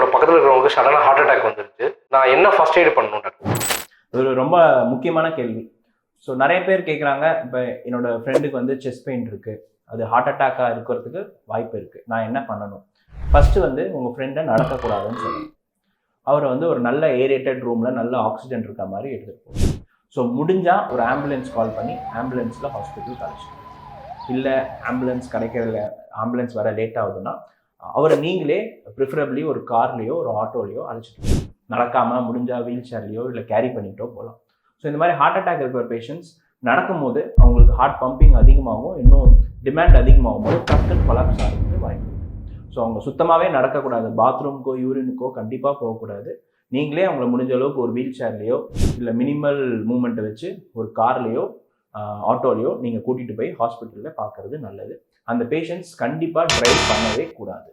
என்னோட பக்கத்தில் இருக்கிறவங்களுக்கு சடனாக ஹார்ட் அட்டாக் வந்துருச்சு, நான் என்ன ஃபர்ஸ்ட் எய்ட் பண்ணணும் டாக்டர்? ஒரு ரொம்ப முக்கியமான கேள்வி. ஸோ நிறைய பேர் கேட்குறாங்க, இப்போ என்னோட ஃப்ரெண்டுக்கு வந்து செஸ்ட் பெயின் இருக்குது, அது ஹார்ட் அட்டாக்காக இருக்கிறதுக்கு வாய்ப்பு இருக்குது, நான் என்ன பண்ணணும்? ஃபஸ்ட்டு வந்து உங்கள் ஃப்ரெண்டை நடக்கக்கூடாதுன்னு சொல்லணும். அவரை வந்து ஒரு நல்ல ஏரேட்டட் ரூமில் நல்ல ஆக்சிஜன் இருக்க மாதிரி எடுத்துகிட்டு போகணும். ஸோ முடிஞ்சால் ஒரு ஆம்புலன்ஸ் கால் பண்ணி ஆம்புலன்ஸில் ஹாஸ்பிட்டலுக்கு அழைச்சிட்டு, இல்லை ஆம்புலன்ஸ் கிடைக்கிறதில்ல, ஆம்புலன்ஸ் வர லேட் ஆகுதுன்னா அவரை நீங்களே ப்ரிஃபரபிளி ஒரு கார்லேயோ ஒரு ஆட்டோலையோ அழைச்சிட்டு, நடக்காமல் முடிஞ்சால் வீல் சேர்லையோ இல்லை கேரி பண்ணிட்டோ போகலாம். ஸோ இந்த மாதிரி ஹார்ட் அட்டாக் இருக்கிற பேஷண்ட்ஸ் நடக்கும்போது அவங்களுக்கு ஹார்ட் பம்பிங் அதிகமாகும், இன்னும் டிமாண்ட் அதிகமாகும் போது டக்குன்னு கொலாப்ஸ் ஆகிறதுக்கு வாய்ப்பு. ஸோ அவங்க சுத்தமாகவே நடக்கக்கூடாது, பாத்ரூமுக்கோ யூரினுக்கோ கண்டிப்பாக போகக்கூடாது. நீங்களே அவங்கள முடிஞ்ச அளவுக்கு ஒரு வீல் சேர்லையோ இல்லை மினிமல் மூமெண்ட்டை வச்சு ஒரு கார்லேயோ ஆட்டோலையோ நீங்கள் கூட்டிகிட்டு போய் ஹாஸ்பிட்டலில் பார்க்குறது நல்லது. அந்த பேஷண்ட்ஸ் கண்டிப்பாக ட்ரைவ் பண்ணவே கூடாது.